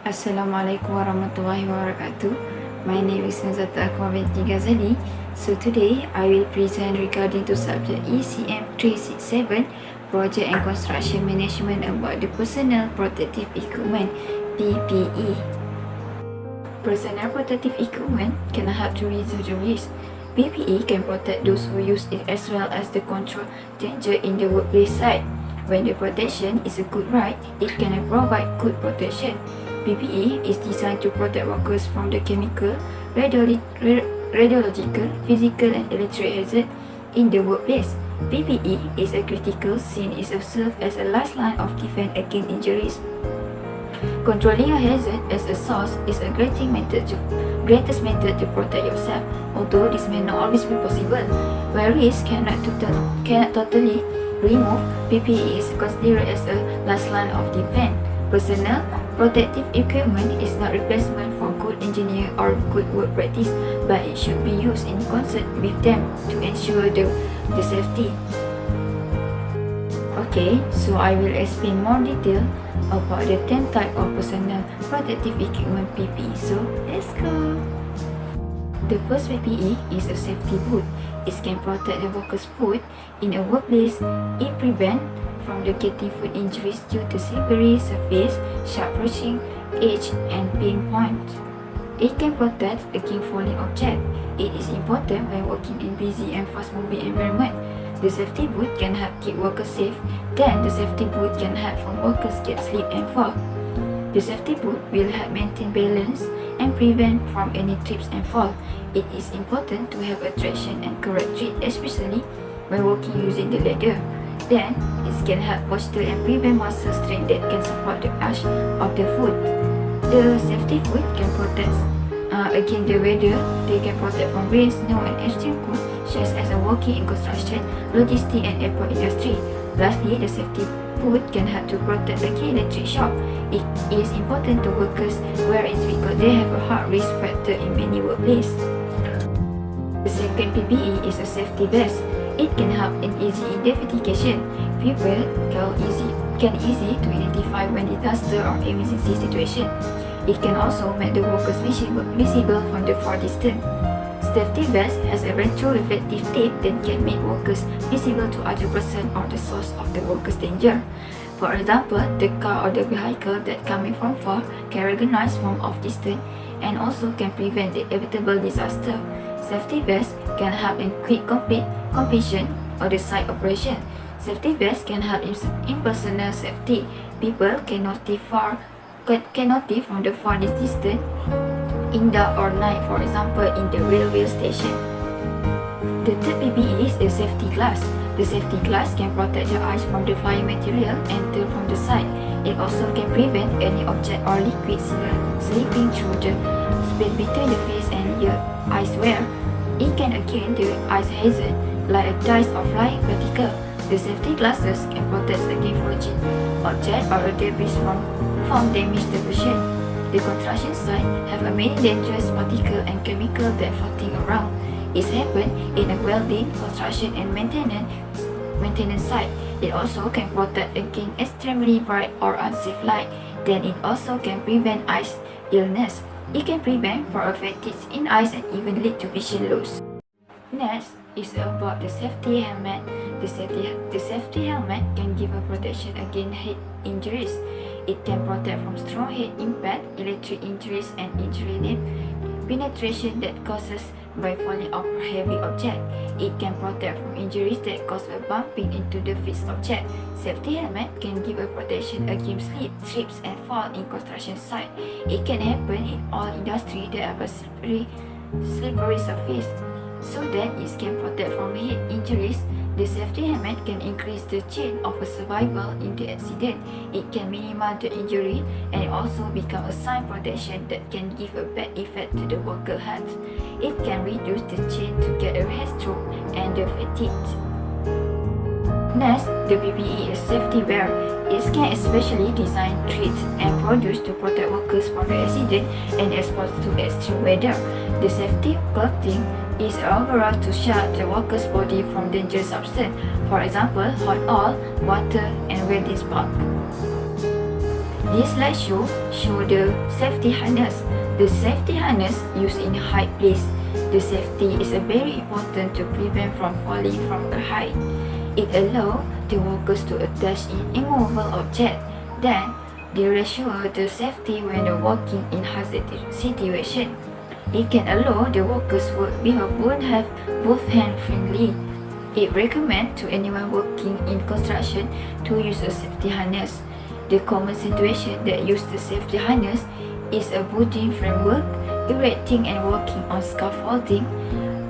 Assalamualaikum warahmatullahi wabarakatuh. My name is Nazata Akmal binti Ghazali. So today I will present regarding to subject ECM367 Project and Construction Management about the Personal Protective Equipment PPE. Personal protective equipment can help to reduce the risk. PPE can protect those who use it as well as the control danger in the workplace site. When the protection is a good right, it can provide good protection. PPE is designed to protect workers from the chemical, radiological, physical and electric hazard in the workplace. PPE is a critical since it serves as a last line of defense against injuries. Controlling a hazard as a source is a greatest method to protect yourself, although this may not always be possible. Where risk cannot totally remove, PPE is considered as a last line of defense. Personal protective equipment is not replacement for good engineering or good work practice, but it should be used in concert with them to ensure the safety. Okay, so I will explain more detail about the 10 type of personal protective equipment PPE. So let's go. The first PPE is a safety boot. It can protect the worker's foot in a workplace. It prevents from the getting foot injuries due to slippery surface, sharp brushing, edge, and pinpoint. It can protect against falling objects. It is important when working in busy and fast-moving environment. The safety boot can help keep workers safe. Then the safety boot can help from workers get slip and fall. The safety boot will help maintain balance and prevent from any trips and fall. It is important to have a traction and correct treat, especially when working using the ladder. Then, it can help posture and prevent muscle strain that can support the arch of the foot. The safety boot can protect against the weather. They can protect from rain, snow, and extreme cold, such as working in construction, logistics, and airport industry. Lastly, the safety boot can help to protect against electric shock. It is important to workers wear it because they have a high risk factor in many workplaces. The second PPE is a safety vest. It can help in easy identification. People can easy to identify when disaster or emergency situation. It can also make the workers visible from the far distance. Safety vest has a retroreflective tape that can make workers visible to other person or the source of the worker's danger. For example, the car or the vehicle that coming from far can recognize from off distance and also can prevent the inevitable disaster. Safety vest can help in quick completion of the site operation. Safety vest can help in personal safety. People can notice from the farthest distance in the or night, for example, in the railway station. The third PPE is a safety glass. The safety glass can protect your eyes from the flying material enter from the side. It also can prevent any object or liquid slipping through the space between the face and your eyes wear. It can against the eyes hazard like a dice or flying particle. The safety glasses can protect against fragile object or debris from damage to vision. The construction site have a many dangerous particle and chemical that floating around. It happens in a welding, construction and maintenance site. It also can protect against extremely bright or unsafe light. Then it also can prevent eye illness. It can prevent from affecting in eyes and even lead to vision loss. Next is about the safety helmet. The safety helmet can give a protection against head injuries. It can protect from strong head impact, electric injuries, and injury penetration that causes by falling off a heavy object. It can protect from injuries that cause a bumping into the fixed object. Safety helmet can give a protection against slip, trips, and fall in construction site. It can happen in all industries that have a slippery surface, so that it can protect from head injuries. The safety helmet can increase the chance of a survival in the accident. It can minimize the injury and also become a sign protection that can give a bad effect to the worker health. It can reduce the chance to get a head stroke and the fatigue. Next, the PPE is safety wear. It can especially design, treat, and produce to protect workers from the accident and exposed to extreme weather. The safety clothing is overall to shield the worker's body from dangerous substances, for example, hot oil, water, and welding spark. This slide show the safety harness. The safety harness used in high place. The safety is very important to prevent from falling from the height. It allows the workers to attach an immovable object. Then, they assure the safety when working in hazardous situation. It can allow the workers work with both hand friendly. It recommends to anyone working in construction to use a safety harness. The common situation that use the safety harness is a building framework, erecting and working on scaffolding,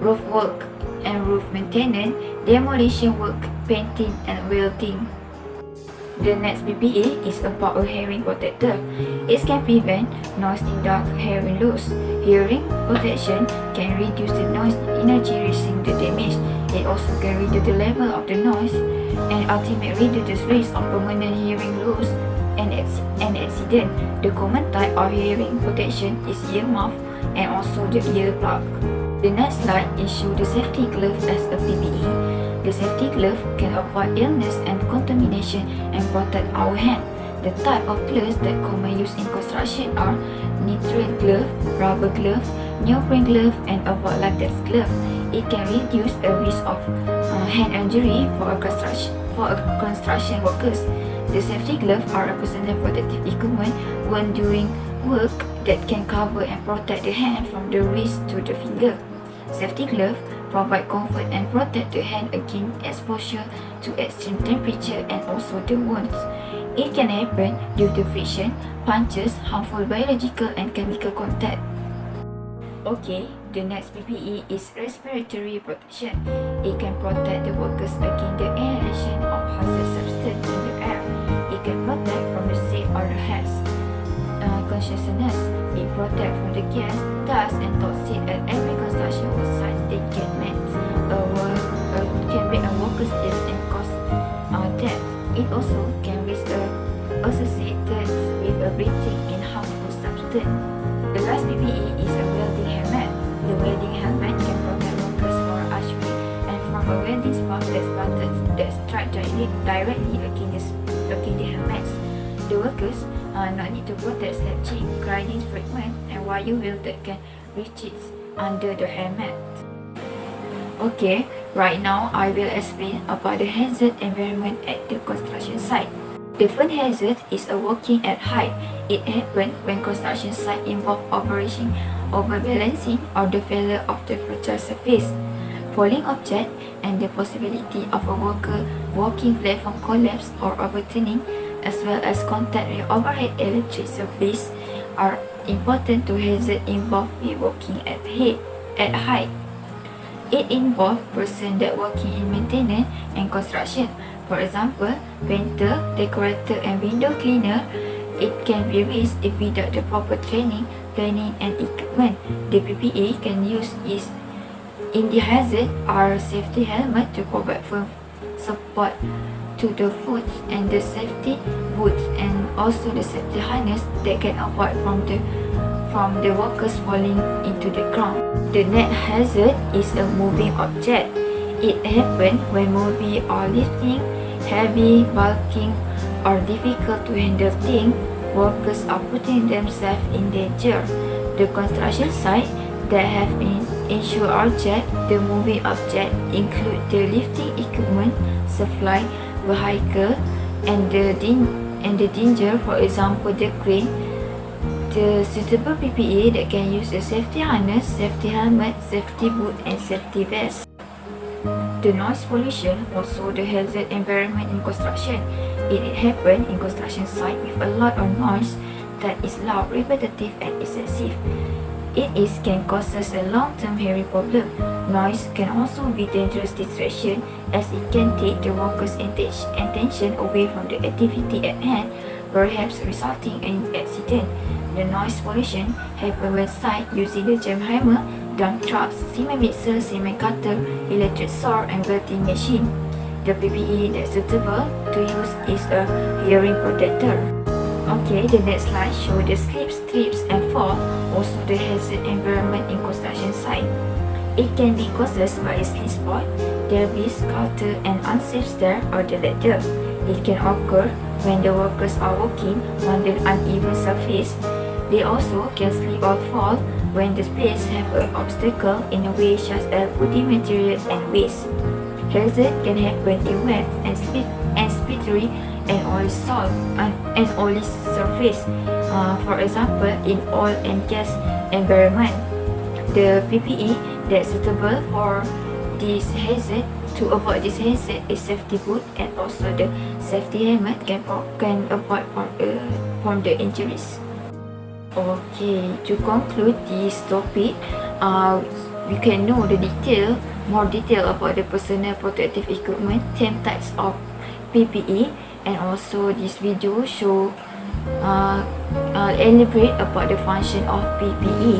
roof work and roof maintenance, demolition work, painting and welding. The next PPE is about a hearing protector. It can prevent noise in dark hearing loss. Hearing protection can reduce the noise energy reaching the damage. It also can reduce the level of the noise and ultimately reduce the risk of permanent hearing loss and accident. The common type of hearing protection is ear muff and also the ear plug. The next slide is show the safety glove as a PPE. The safety glove can avoid illness and contamination and protect our hand. The type of gloves that commonly used in construction are nitrile glove, rubber glove, neoprene glove, and avoid latex glove. It can reduce the risk of hand injury for construction workers. The safety gloves are a personal protective equipment worn during work that can cover and protect the hand from the wrist to the finger. Safety gloves provide comfort and protect the hand against exposure to extreme temperature and also the wounds. It can happen due to friction, punches, harmful biological and chemical contact. Okay, the next PPE is respiratory protection. It can protect the workers against the inhalation of hazardous substance in the air. It can protect from the sick or the health consciousness. It protects from the gas, dust and toxin at every construction site that can make a worker's death and cause death. It also can risk associated with a breathing in harmful substance. The last PPE is a welding helmet. The welding helmet can protect workers from archery and from a welding spark that strike directly against the helmets. The workers not need to protect sledging, grinding fragment and wire wheel that can reach it under the helmet. Okay, right now I will explain about the hazard environment at the construction site. The first hazard is a working at height. It happens when construction site involve operating, overbalancing or the failure of the fragile surface, falling object and the possibility of a worker walking platform collapse or overturning, as well as contact with overhead electric surface are important to hazard involved with working at height. It involves persons that working in maintenance and construction. For example, painter, decorator and window cleaner. It can be risked if without the proper training, planning and equipment. The PPE can use is in the hazard are safety helmet to provide firm support to the foot and the safety boots and also the safety harness that can avoid from the workers falling into the ground. The next hazard is a moving object. It happens when moving or lifting heavy, bulking or difficult to handle things. Workers are putting themselves in danger. The construction site that have been insured object, the moving object include the lifting equipment, supply, vehicle and the danger, for example the crane. The suitable PPE that can use a safety harness, safety helmet, safety boot and safety vest. The noise pollution also the hazard environment in construction. It happens in construction site with a lot of noise that is loud, repetitive and excessive. It can cause us a long-term hearing problem. Noise can also be dangerous distraction as it can take the worker's attention away from the activity at hand, perhaps resulting in accident. The noise pollution happens when site using the jackhammer, dump trucks, cement mixer, cement cutter, electric saw and welding machine. The PPE that's suitable to use is a hearing protector. Okay, the next slide shows the slips, trips and fall, also the hazard environment in construction site. It can be caused by a slip spot, debris, culture and unsafe stair or the ladder. It can occur when the workers are walking on the uneven surface. They also can slip or fall when the space have an obstacle in a way such as woody material and waste. Hazard can happen in wet and slippery and oily surface. For example, in oil and gas environment. The PPE that's suitable for this hazard to avoid this hazard is safety boot, and also the safety helmet can avoid from the injuries. Okay, to conclude this topic, we can know more detail about the personal protective equipment, 10 types of PPE, and also this video show elaborate about the function of PPE.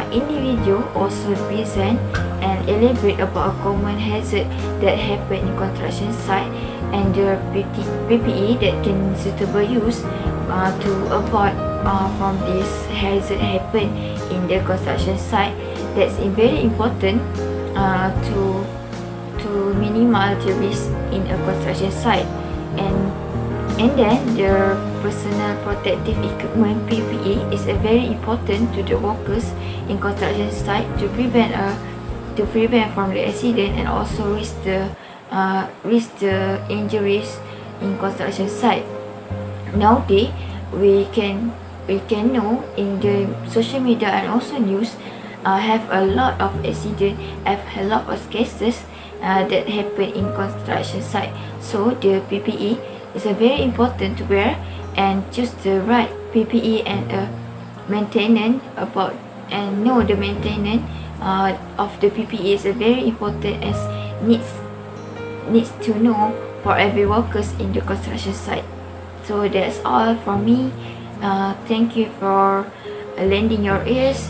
In the video also present and elaborate about a common hazard that happen in construction site and the PPE that can suitable use to avoid from this hazard happen in the construction site. That's very important to minimize the risk in a construction site. And then the personal protective equipment PPE is very important to the workers in construction site to prevent from the accident and also risk the injuries in construction site. Nowadays, we can know in the social media and also news have a lot of accident, have a lot of cases that happen in construction site. So the PPE is very important to wear and choose the right PPE and maintenance about and know the maintenance of the PPE is very important as needs to know for every workers in the construction site. So that's all from me. Thank you for lending your ears.